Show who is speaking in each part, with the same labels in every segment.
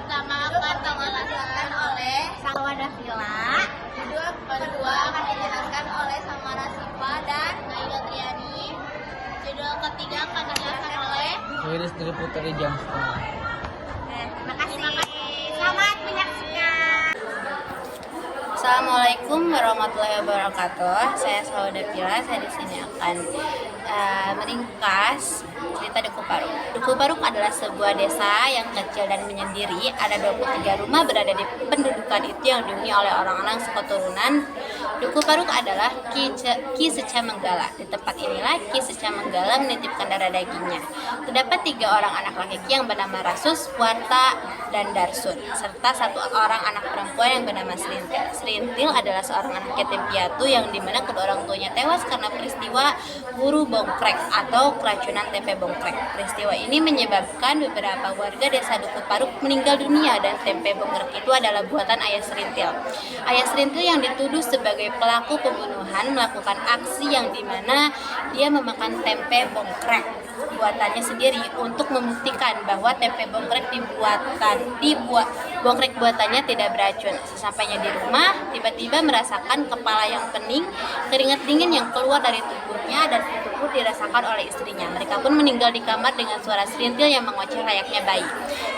Speaker 1: pertama akan dijelaskan oleh
Speaker 2: Salwada Villa.
Speaker 1: kedua akan dijelaskan oleh Samara Siva dan Naila Triani. Judul ketiga akan dijelaskan oleh
Speaker 3: Wiris dari Putri jam setengah.
Speaker 2: Terima kasih. Selamat menyaksikan.
Speaker 4: Assalamualaikum warahmatullahi wabarakatuh. Saya Salwada Villa. Saya di sini akan meringkas cerita Duku Paruk. Duku Paruk adalah sebuah desa yang kecil dan menyendiri. Ada 23 rumah berada di pendudukan itu yang dihuni oleh orang-orang seketurunan. Duku Paruk adalah Ki Seca Menggala. Di tempat inilah Ki Seca Menggala menitipkan darah dagingnya. Terdapat 3 orang anak laki-laki yang bernama Rasus, Warta, dan Darsun, serta 1 orang anak perempuan yang bernama Serintil. Serintil adalah seorang anak yatim piatu yang dimana kedua orang tuanya tewas karena peristiwa buru bongkrek atau keracunan tempe bongkrek. Peristiwa ini menyebabkan beberapa warga desa Duku Paruk meninggal dunia dan tempe bongkrek itu adalah buatan ayah Serintil. Ayah Serintil yang dituduh sebagai pelaku pembunuhan melakukan aksi yang dimana dia memakan tempe bongkrek buatannya sendiri untuk membuktikan bahwa tempe bongkrek bongkrek buatannya tidak beracun. Sesampainya di rumah, tiba-tiba merasakan kepala yang pening, keringat dingin yang keluar dari tubuhnya, dan itu pun dirasakan oleh istrinya. Mereka pun meninggal di kamar dengan suara Serintil yang mengoceh layaknya bayi.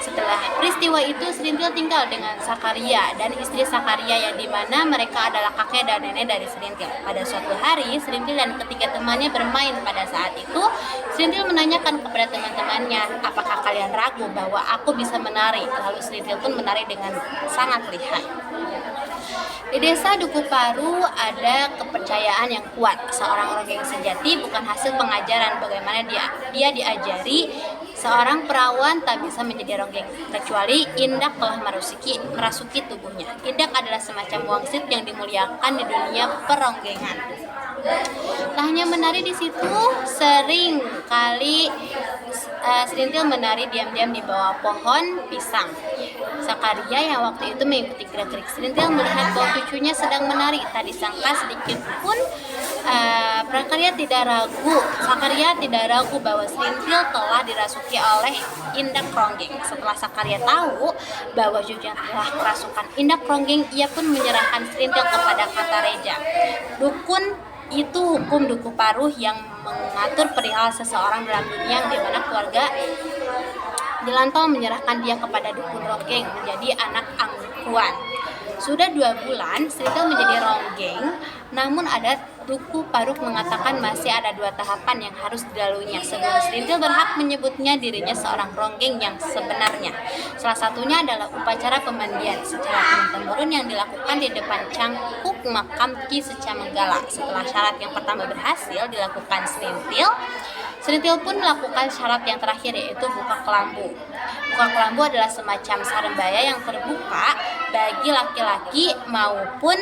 Speaker 4: Setelah peristiwa itu, Serintil tinggal dengan Sakaria dan istri Sakaria yang dimana mereka adalah kakek dan nenek dari Serintil. Pada suatu hari, Serintil dan ketiga temannya bermain. Pada saat itu, Serintil menanyakan kepada teman-temannya, apakah kalian ragu bahwa aku bisa menari? Lalu Serintil pun menari dengan sangat lihai. Di desa Duku Paruk ada kepercayaan yang kuat. Seorang ronggeng sejati bukan hasil pengajaran. Bagaimana dia diajari, seorang perawan tak bisa menjadi ronggeng kecuali Indak telah merasuki tubuhnya. Indak adalah semacam wangsit yang dimuliakan di dunia peronggengan. Tak hanya menari di situ, sering kali Serintil menari diam-diam di bawah pohon pisang. Sakaria yang waktu itu mengikuti gerak-gerik Serintil melihat bahwa cucunya sedang menari. Tak disangka sedikit pun Sakaria tidak ragu bahwa Serintil telah dirasuki oleh Indak Ronggeng. Setelah Sakaria tahu bahwa cucunya telah kerasukan Indak Ronggeng, ia pun menyerahkan Serintil kepada Katareja. Dukun itu hukum Duku Paruk yang mengatur perihal seseorang dalam dunia, di mana keluarga Jelantol menyerahkan dia kepada dukun ronggeng menjadi anak angkuhan. Sudah 2 bulan Serintil menjadi ronggeng, namun ada Duku Paruk mengatakan masih ada 2 tahapan yang harus dilaluinya sebelum Serintil berhak menyebutnya dirinya seorang ronggeng yang sebenarnya. Salah satunya adalah upacara pemandian secara turun-temurun yang dilakukan di depan cangkuk makam Ki Seca Menggala. Setelah syarat yang pertama berhasil dilakukan Serintil pun melakukan syarat yang terakhir, yaitu buka kelambu. Buka kelambu adalah semacam sarembaya yang terbuka bagi laki-laki maupun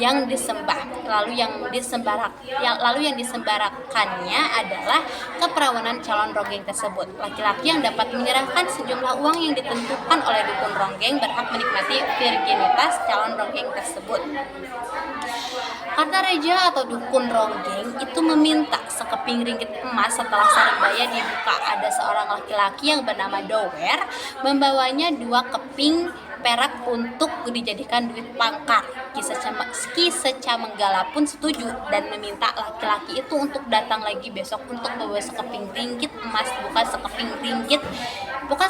Speaker 4: yang disembah. Lalu yang disembarakannya adalah keperawanan calon ronggeng tersebut. Laki-laki yang dapat menyerahkan sejumlah uang yang ditentukan oleh dukun ronggeng berhak menikmati virginitas calon ronggeng tersebut. Katareja atau dukun ronggeng itu meminta sekeping ringgit emas. Setelah sarembaya dibuka, ada seorang laki-laki yang bernama Dower membawanya 2 keping perak untuk dijadikan duit pangkar. Ki Seca Menggala pun setuju dan meminta laki-laki itu untuk datang lagi besok untuk membawa sekeping ringgit emas, bukan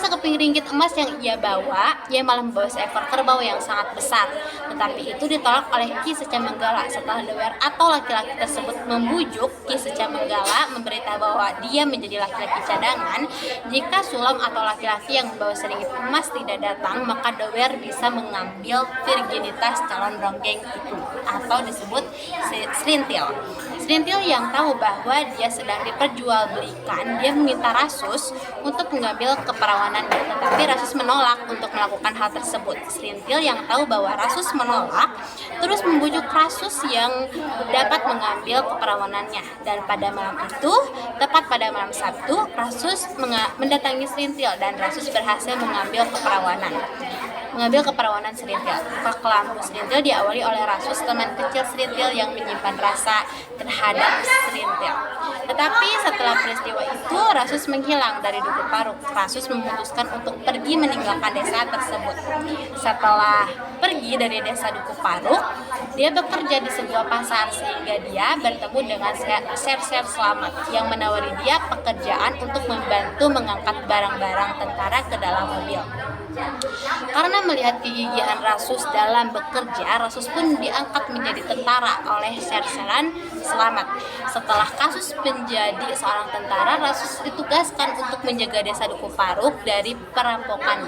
Speaker 4: sekeping ringgit emas yang ia bawa. Ia malah membawa seekor kerbau yang sangat besar. Tetapi itu ditolak oleh Ki Seca Menggala. Setelah Dower atau laki-laki tersebut membujuk Ki Seca Menggala memberitahu bahwa dia menjadi laki-laki cadangan, jika sulam atau laki-laki yang membawa seringgit emas tidak datang, maka Dower bisa mengambil virginitas calon ronggeng itu, atau disebut Serintil. Serintil yang tahu bahwa dia sedang diperjualbelikan, dia meminta Rasus untuk mengambil keperawanannya, tetapi Rasus menolak untuk melakukan hal tersebut. Serintil yang tahu bahwa Rasus menolak terus membujuk Rasus yang dapat mengambil keperawanannya, dan pada malam itu, tepat pada malam Sabtu, Rasus mendatangi Serintil dan Rasus berhasil mengambil keperawanan Serintil. Buka kelambu Serintil diawali oleh Rasus, teman kecil Serintil yang menyimpan rasa terhadap Serintil. Tetapi setelah peristiwa itu Rasus menghilang dari Duku Paruk. Rasus memutuskan untuk pergi meninggalkan desa tersebut. Setelah pergi dari desa Duku Paruk, dia bekerja di sebuah pasar sehingga dia bertemu dengan Ser Selamat yang menawari dia pekerjaan untuk membantu mengangkat barang-barang tentara ke dalam mobil. Karena melihat kegigihan Rasus dalam bekerja, Rasus pun diangkat menjadi tentara oleh Ser Selamat. Setelah kasus menjadi seorang tentara, Rasus ditugaskan untuk menjaga desa Duku Paruk dari perampokan.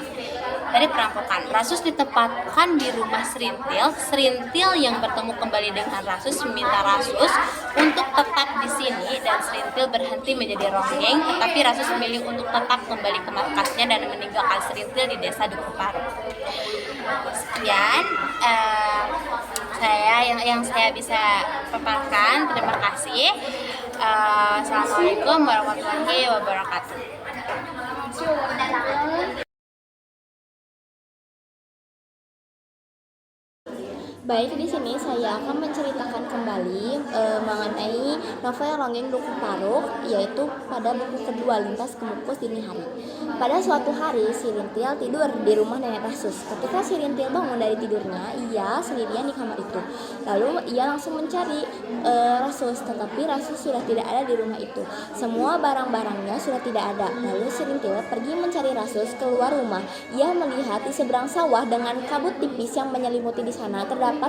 Speaker 4: Rasus ditempatkan di rumah Serintil. Serintil yang bertemu kembali dengan Rasus meminta Rasus untuk tetap di sini dan Serintil berhenti menjadi ronggeng, tetapi Rasus memilih untuk tetap kembali ke markasnya dan meninggalkan Serintil di desa Duku Paruk. Sekian yang saya bisa paparkan. Terima kasih. Assalamualaikum warahmatullahi wabarakatuh.
Speaker 1: Baik, di sini saya akan menceritakan kembali mengenai novel Ronggeng Duku Paruk, yaitu pada buku kedua Lintas Kemukus Dini Hari. Pada suatu hari, Sirintil tidur di rumah nenek Rasus. Ketika Sirintil bangun dari tidurnya, ia sendirian di kamar itu. Lalu ia langsung mencari Rasus, tetapi Rasus sudah tidak ada di rumah itu. Semua barang-barangnya sudah tidak ada. Lalu Sirintil pergi mencari Rasus keluar rumah. Ia melihat di seberang sawah dengan kabut tipis yang menyelimuti di sana terdapat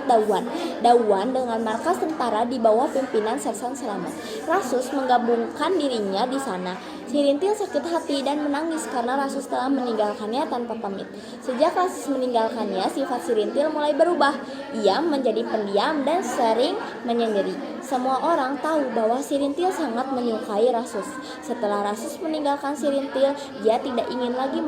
Speaker 1: Dauan dengan markas tentara di bawah pimpinan Sersan Selamat. Rasus menggabungkan dirinya di sana. Sirintil sakit hati dan menangis karena Rasus telah meninggalkannya tanpa pamit. Sejak Rasus meninggalkannya, sifat Sirintil mulai berubah. Ia menjadi pendiam dan sering menyendiri. Semua orang tahu bahwa Sirintil sangat menyukai Rasus. Setelah Rasus meninggalkan Sirintil, dia tidak ingin lagi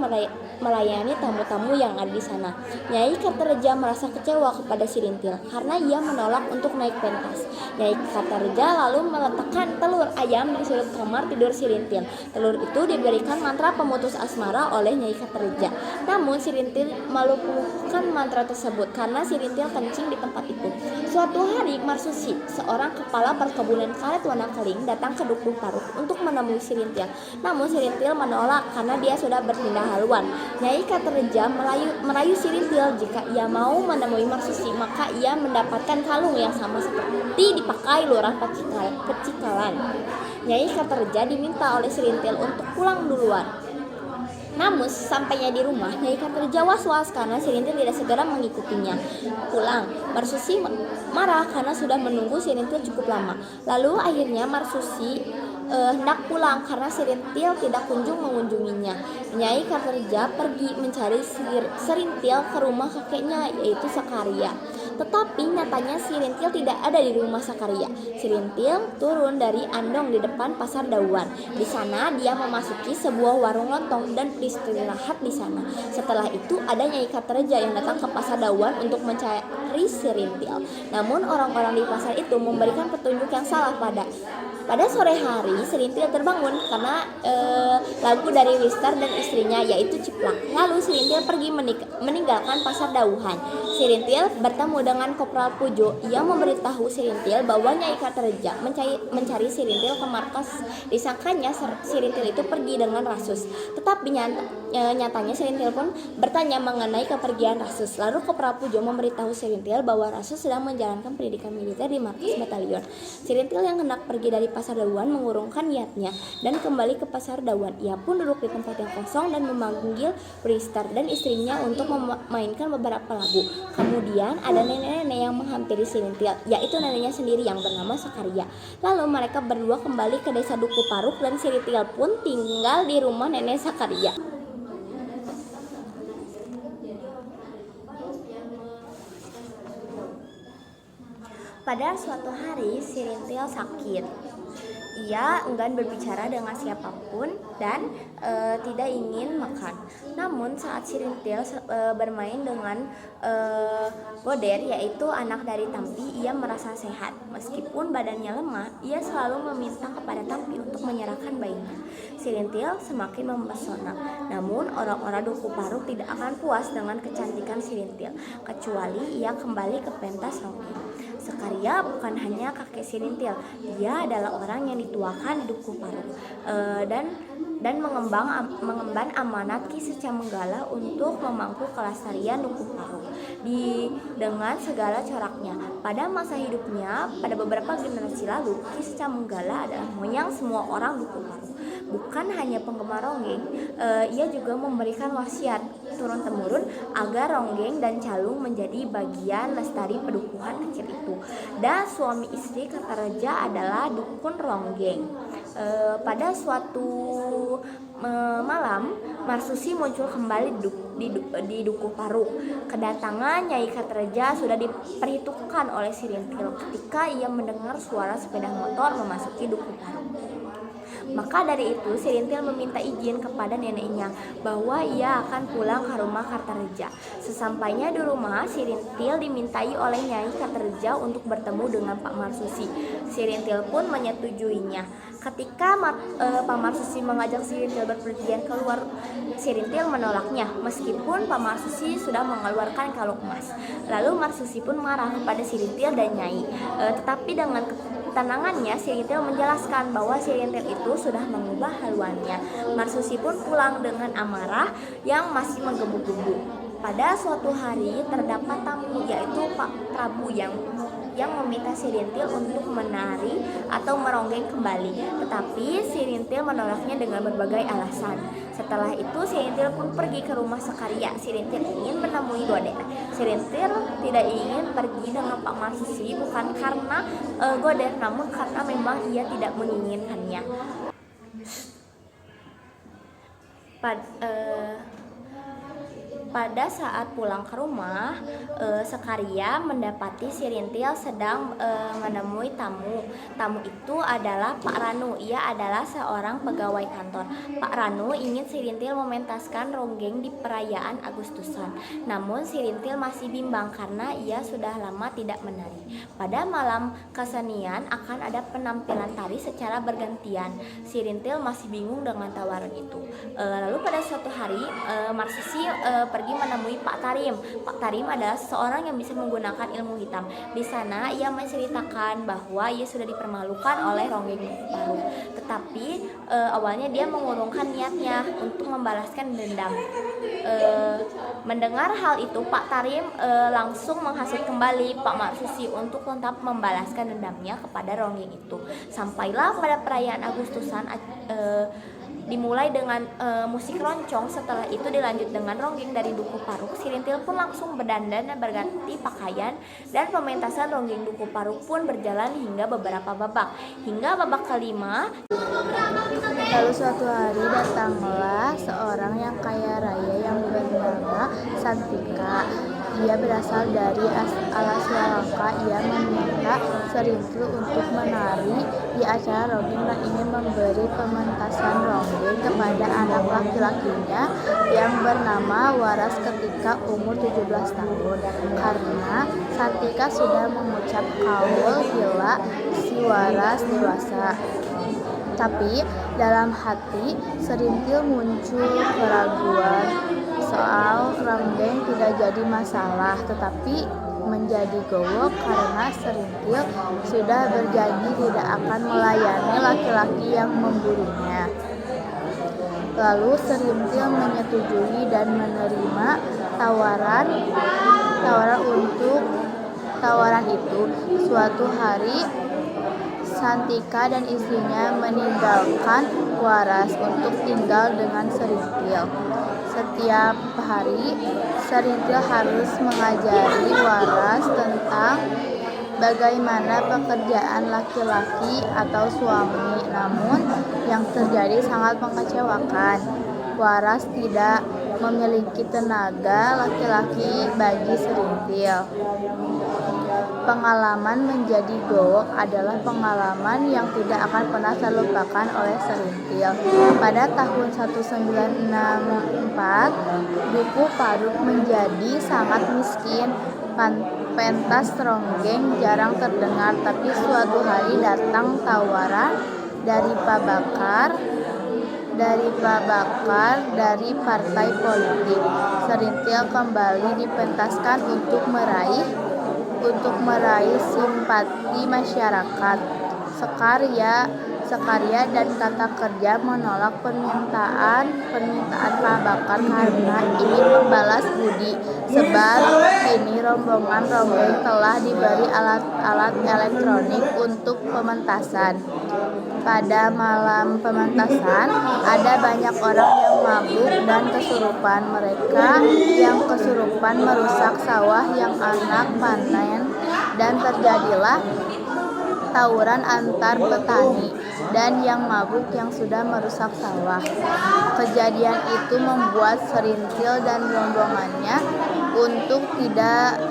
Speaker 1: melayani tamu-tamu yang ada di sana. Nyai Kartareja merasa kecewa kepada Sirintil karena ia menolak untuk naik pentas. Nyai Kartareja lalu meletakkan telur ayam di sudut kamar tidur Sirintil. Telur itu diberikan mantra pemutus asmara oleh Nyai Kartareja. Namun Sirintil melumpuhkan mantra tersebut karena Sirintil kencing di tempat itu. Suatu hari Marsusi, seorang kepala perkebunan karet warna keling, datang ke Duku Paruk untuk menemui Sirintil. Namun Sirintil menolak karena dia sudah berpindah haluan. Nyai Kartareja merayu Sirintil jika ia mau menemui Marsusi, maka ia mendapatkan kalung yang sama seperti dipakai lurah Pecikalan. Nyai Kartareja diminta oleh Sirintil untuk pulang duluan. Namun sampainya di rumah, Nyai Kartareja was-was karena Sirintil tidak segera mengikutinya pulang. Marsusi marah karena sudah menunggu Sirintil cukup lama. Lalu akhirnya Marsusi hendak pulang karena Sirintil tidak kunjung mengunjunginya. Nyai Kartareja pergi mencari Sirintil ke rumah kakeknya, yaitu Sakaria. Tetapi nyatanya Sirintil tidak ada di rumah Sakaria. Sirintil turun dari andong di depan pasar Dauan. Di sana dia memasuki sebuah warung lontong dan beristirahat di sana. Setelah itu ada Nyai Kartareja yang datang ke pasar Dauan untuk mencari Sirintil. Namun orang-orang di pasar itu memberikan petunjuk yang salah. Pada sore hari Sirintil terbangun karena lagu dari Wistar dan istrinya, yaitu Ciplak. Lalu Sirintil pergi meninggalkan pasar Dauhan. Sirintil bertemu dengan Kopral Pujo. Ia memberitahu Sirintil bahwa Nyai Kartareja mencari Sirintil ke markas. Disangkanya Sirintil itu pergi dengan Rasus. Tetapi nyatanya Sirintil pun bertanya mengenai kepergian Rasus. Lalu Kopral Pujo memberitahu Sirintil bahwa Rasus sedang menjalankan pendidikan militer di markas batalion. Sirintil yang hendak pergi dari pasar Dauan mengurungkan niatnya dan kembali ke pasar Dauan. Ia pun duduk di tempat yang kosong dan memanggil Wistar dan istrinya untuk memainkan beberapa lagu. Kemudian ada nenek-nenek yang menghampiri Sirintil, yaitu neneknya sendiri yang bernama Sakaria. Lalu mereka berdua kembali ke desa Duku Paruk dan Sirintil pun tinggal di rumah nenek Sakaria. Pada suatu hari Sirintil sakit. Ia enggan berbicara dengan siapapun dan tidak ingin makan. Namun saat Sirintil bermain dengan Boder, yaitu anak dari Tampi, ia merasa sehat. Meskipun badannya lemah, ia selalu meminta kepada Tampi untuk menyerahkan bayinya. Sirintil semakin mempesona. Namun orang-orang Duku Paruk tidak akan puas dengan kecantikan Sirintil, kecuali ia kembali ke pentas Ronggeng. Sekaria bukan hanya kakek Sirintil, dia adalah orang yang dituakan di Dukuh Paruk dan mengemban amanat Ki Secamenggala untuk memangku kelestarian Dukuh Paruk dengan segala coraknya. Pada masa hidupnya, pada beberapa generasi lalu, Ki Secamenggala adalah moyang semua orang Dukuh Paruk. Bukan hanya penggemar ronggeng, ia juga memberikan wasiat turun-temurun agar ronggeng dan calung menjadi bagian lestari pedukuhan kecil itu. Dan suami istri Kertareja adalah dukun ronggeng. Pada suatu malam, Marsusi muncul kembali di Dukuh Paruk. Kedatangan Nyai Kertareja sudah diperhitungkan oleh Sirintil ketika ia mendengar suara sepeda motor memasuki Dukuh Paruk. Maka dari itu Sirintil meminta izin kepada neneknya bahwa ia akan pulang ke rumah Kertareja. Sesampainya di rumah, Sirintil dimintai oleh Nyai Kertareja untuk bertemu dengan Pak Marsusi. Sirintil pun menyetujuinya. Ketika Pak Marsusi mengajak Sirintil berpergian keluar, Sirintil menolaknya meskipun Pak Marsusi sudah mengeluarkan kalung emas. Lalu Marsusi pun marah kepada Sirintil dan Nyai. Tetapi dengan ketenangannya, Sirintil menjelaskan bahwa Sirintil itu sudah mengubah haluannya. Marsusi pun pulang dengan amarah yang masih menggebu-gebu. Pada suatu hari terdapat tamu, yaitu Pak Prabu yang meminta Sirintil untuk menari atau meronggeng kembali. Tetapi Sirintil menolaknya dengan berbagai alasan. Setelah itu Sirintil pun pergi ke rumah Sekaria. Sirintil ingin menemui Goder. Sirintil tidak ingin pergi dengan Pak Marsusi bukan karena Goder, namun karena memang ia tidak menginginkannya. Pada saat pulang ke rumah, Sekaria mendapati Sirintil sedang menemui tamu. Tamu itu adalah Pak Ranu. Ia adalah seorang pegawai kantor. Pak Ranu ingin Sirintil mementaskan ronggeng di perayaan Agustusan. Namun Sirintil masih bimbang karena ia sudah lama tidak menari. Pada malam kesenian akan ada penampilan tari secara bergantian. Sirintil masih bingung dengan tawaran itu. Lalu pada suatu hari, Marsusi pergi menemui Pak Tarim. Pak Tarim adalah seorang yang bisa menggunakan ilmu hitam. Di sana ia menceritakan bahwa ia sudah dipermalukan oleh ronggeng Dukuh Paruk. Tetapi awalnya dia mengurungkan niatnya untuk membalaskan dendam. Mendengar hal itu, Pak Tarim langsung menghasut kembali Pak Marsusi untuk tetap membalaskan dendamnya kepada ronggeng itu. Sampailah pada perayaan Agustusan dimulai dengan musik roncong. Setelah itu dilanjut dengan ronggeng dari Dukuh Paruk. Sirintil pun langsung berdandan dan berganti pakaian, dan pementasan ronggeng Dukuh Paruk pun berjalan hingga beberapa babak. Hingga babak kelima,
Speaker 5: lalu suatu hari datanglah seorang yang kaya raya yang bernama Santika. Dia berasal dari Alasyalanka. Ia meminta Sirintil untuk menari di acara ronggeng dan ingin memberi pementasan ronggeng kepada anak laki-lakinya yang bernama Waras ketika umur 17 tahun. Karena Santika sudah mengucap kaul bila si Waras dewasa. Tapi dalam hati Sirintil muncul keraguan soal ronggeng tidak jadi masalah, tetapi menjadi gowok karena Sirintil sudah berjanji tidak akan melayani laki-laki yang memburunya. Lalu Sirintil menyetujui dan menerima tawaran itu. Suatu hari Santika dan istrinya meninggalkan Waras untuk tinggal dengan Sirintil. Setiap hari Sirintil harus mengajari Waras tentang bagaimana pekerjaan laki-laki atau suami. Namun yang terjadi sangat mengecewakan. Waras tidak memiliki tenaga laki-laki bagi Sirintil. Pengalaman menjadi gowok adalah pengalaman yang tidak akan pernah terlupakan oleh Sirintil. Pada tahun 1964, Dukuh Paruk menjadi sangat miskin. Pentas ronggeng jarang terdengar, tapi suatu hari datang tawaran dari Pak Bakar dari partai politik. Sirintil kembali dipentaskan untuk meraih untuk meraih simpati masyarakat. Sekarya dan Kata Kerja menolak permintaan Pak Bakar karena ingin membalas budi, sebab kini rombongan ronggeng telah diberi alat-alat elektronik untuk pementasan. Pada malam pementasan, ada banyak orang yang mabuk dan kesurupan. Mereka yang kesurupan merusak sawah yang anak panen dan terjadilah tawuran antar petani dan yang mabuk yang sudah merusak sawah. Kejadian itu membuat Serintil dan rombongannya untuk tidak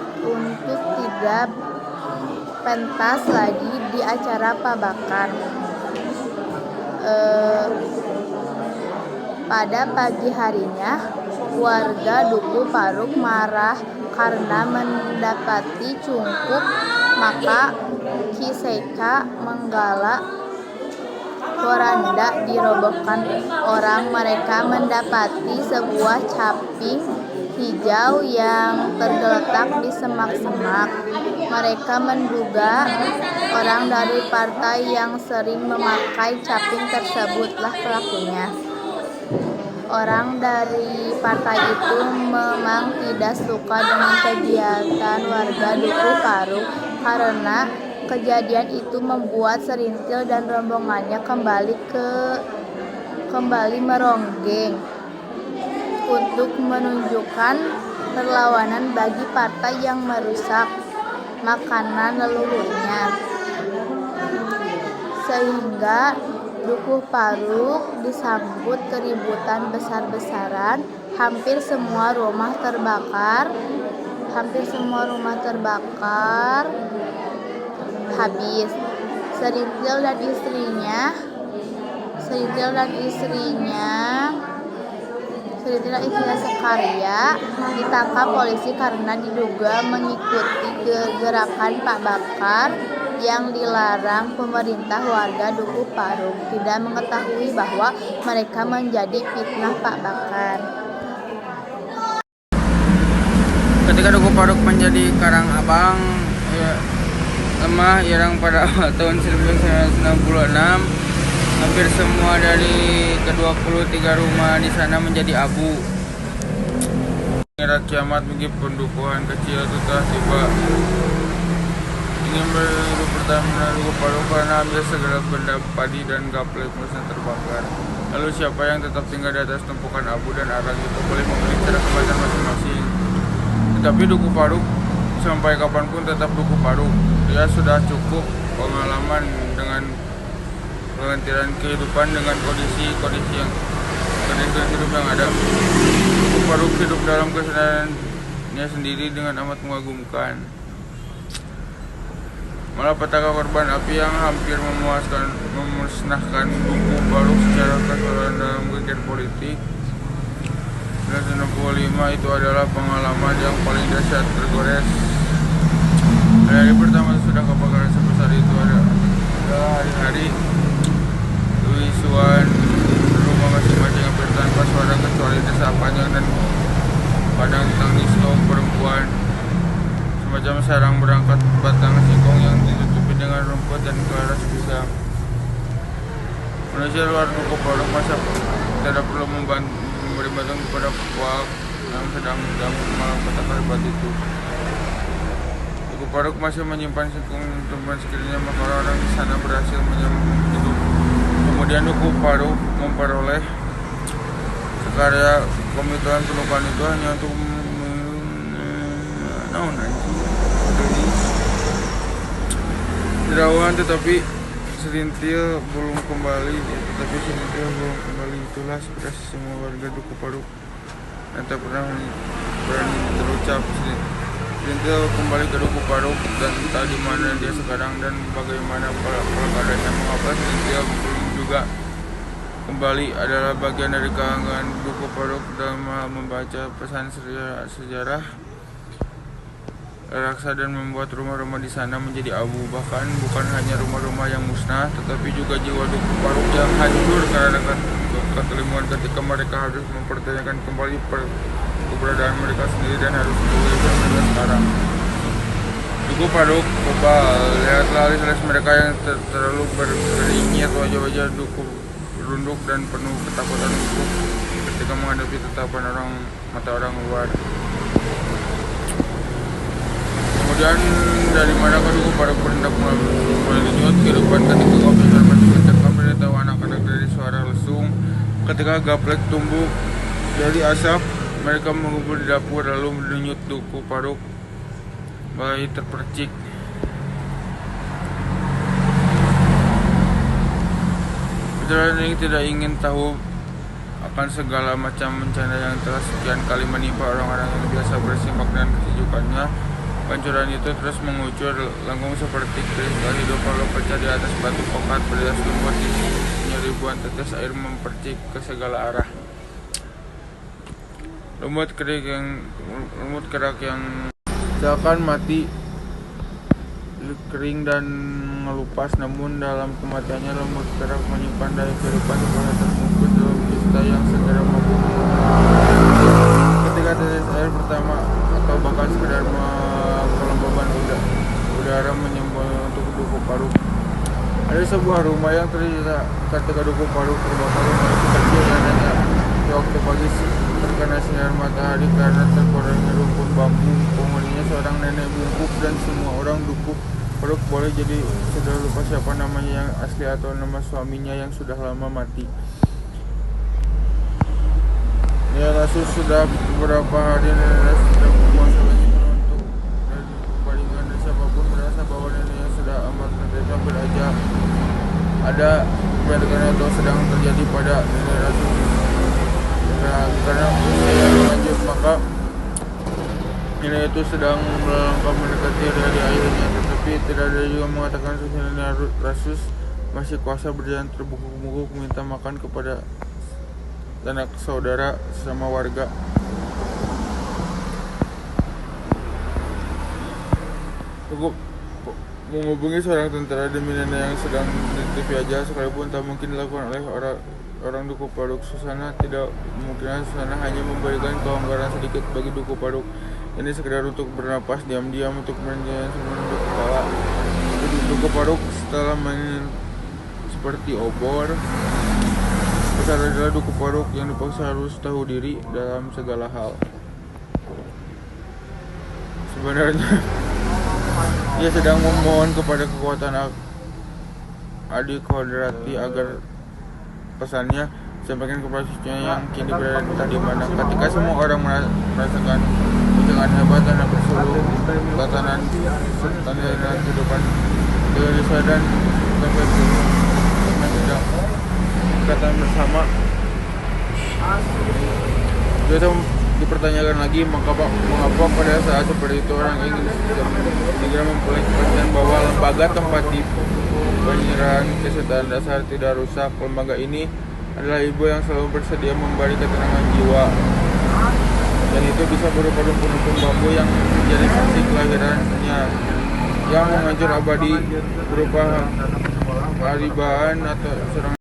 Speaker 5: pentas lagi di acara Pak Bakar. Pada pagi harinya, warga Duku Paruk marah karena mendapati cungkup, maka Kiseka Menggala Poranda dirobohkan orang. Mereka mendapati sebuah caping hijau yang tergeletak di semak-semak. Mereka menduga orang dari partai yang sering memakai caping tersebutlah pelakunya. Orang dari partai itu memang tidak suka dengan kegiatan warga Duku Paruk karena kejadian itu membuat Serintil dan rombongannya kembali meronggeng untuk menunjukkan perlawanan bagi partai yang merusak makanan leluhurnya. Sehingga Duku Paruk disambut keributan besar-besaran. Hampir semua rumah terbakar habis. Serintil dan istrinya Sekarya ditangkap polisi karena diduga mengikuti gerakan Pak Bakar yang dilarang pemerintah. Warga Duku Paruk tidak mengetahui bahwa mereka menjadi fitnah Pak Bakar.
Speaker 3: Ketika Duku Paruk menjadi Karang Abang, lemah yang pada tahun 1966, hampir semua dari ke-23 rumah di sana menjadi abu. Mengira kiamat bagi pendukuhan kecil itu telah tiba. Ingin berhidup pertama Duku Paruk karena hampir segala benda padi dan gaplek musnah terbakar. Lalu siapa yang tetap tinggal di atas tumpukan abu dan arang itu boleh memilih cara kebaikan masing-masing. Tetapi Duku Paruk sampai kapanpun tetap Duku Paruk. Dia sudah cukup pengalaman dengan pengantiran kehidupan dengan kondisi hidup yang ada. Duku Paruk hidup dalam kesadarannya sendiri dengan amat mengagumkan. Malah petaka korban api yang hampir memusnahkan Duku Paruk secara keseluruhan dalam kegiatan politik 1965 itu adalah pengalaman yang paling dahsyat tergores. Hari pertama sudah kebakaran sebesar itu adalah hari-hari luisuan rumah masing-masing hampir tanpa suara kecuali desak panjang dan padang tangis kaum perempuan. Semacam sarang berangkat batang singkong yang ditutupi dengan rumput dan kelaras pisang. Manusia luar Duku Paruk masa tidak perlu memberi bantuan kepada Puak yang sedang malam petaka hebat itu. Duku Paruk masih menyimpan singkong tumbuhan sekiranya, maka orang di sana berhasil menyambung hidup. Kemudian Duku Paruk memperoleh sekarya komituan pelukan itu hanya untuk Derawan, tetapi Serintil belum kembali. Itulah aspirasi semua warga Duku Paruk yang tak pernah berani terucap. Serintil kembali ke Duku Paruk dan entah di mana dia sekarang dan bagaimana keadaannya. Mengapa Serintil belum juga kembali adalah bagian dari keanggahan Duku Paruk dalam membaca pesan sejarah raksa dan membuat rumah-rumah di sana menjadi abu. Bahkan bukan hanya rumah-rumah yang musnah, tetapi juga jiwa Duku Paruk yang hancur karena ketelimuan ketika mereka harus mempertanyakan kembali keberadaan mereka sendiri dan harus kembali sekarang. Duku Paduk Bebal. Lihatlah alis-alis mereka yang terlalu berkeringat, wajah-wajah Duku berunduk dan penuh ketakutan Duku ketika menghadapi tatapan mata orang luar. Kemudian dari manakah Duku Paduk berhendak menyut kehidupan ketika kopisan masih mencekam dan tahu anak-anak dari suara lesung. Ketika gaplek tumbuh dari asap, mereka mengumpul di dapur lalu menyut Duku Paduk bayi terpercik. Putra ini tidak ingin tahu akan segala macam bencana yang telah sekian kali menimpa orang-orang yang biasa bersimak dengan kesejukannya. Pancuran itu terus mengucur lengkung seperti kristal hidup lalu pecah di atas batu pokat berias lumut. Isinya ribuan tetes air mempercik ke segala arah. Lumut kerak yang seakan mati kering dan ngelupas, namun dalam kematiannya lumut kerak menyimpan daya kehidupan seperti terbungkus dalam kista yang segera membunuh. Ketika tetes air pertama atau bahkan sekedar kelembaban udara menyembul untuk Duku Paduk. Ada sebuah rumah yang terlihat ketika Duku Paduk terbakar. Rumah itu kecil dan hanya waktu pagi terkena sinar matahari karena terkorengnya rumpun bambu. Penghuninya seorang nenek bungkuk dan semua orang Duku Paduk boleh jadi sudah lupa siapa namanya yang asli atau nama suaminya yang sudah lama mati. Ya Rasul sudah beberapa hari nenek sudah berpuasa lagi untuk dari palingan dan siapapun merasa bahwa neneknya sudah amat menderita beraja ada kebenaran atau sedang terjadi pada nenek Rasul. Karena usia yang lanjut maka nenek itu sedang melangkah mendekati dari akhirnya, tetapi tidak ada juga mengatakan nenek Rasul masih kuasa berjalan terbungkuk-bungkuk meminta makan kepada anak saudara sesama warga. Cukup menghubungi seorang tentara demi nenek yang sedang di aja sekalipun tak mungkin dilakukan oleh orang Duku Paduk. Susana tidak memungkinkan. Susana hanya memberikan kelonggaran sedikit bagi Duku Paduk. Ini sekedar untuk bernapas diam-diam untuk merenjang menunduk kepala. Duku Paduk setelah main seperti obor. Besar adalah Duku Paduk yang dipaksa harus tahu diri dalam segala hal. Sebenarnya ia sedang memohon kepada kekuatan Adi Kodrati agar pesannya sampaikan kepada cucunya yang kini berada entah di mana. Ketika semua orang merasakan dengan hebat dan berseluruh tatanan kehidupan Indonesia dan sampai sedang katakan bersama, kita dipertanyakan lagi mengapa pada saat seperti itu orang ingin segera memperoleh kepastian bahwa lembaga tempat di penyerahan kesehatan dasar tidak rusak. Lembaga ini adalah ibu yang selalu bersedia memberi ketenangan jiwa, dan itu bisa berupa rumpun-rumpun bambu yang menjadi saksi kelahirannya yang menghancur abadi berupa haribaan atau serang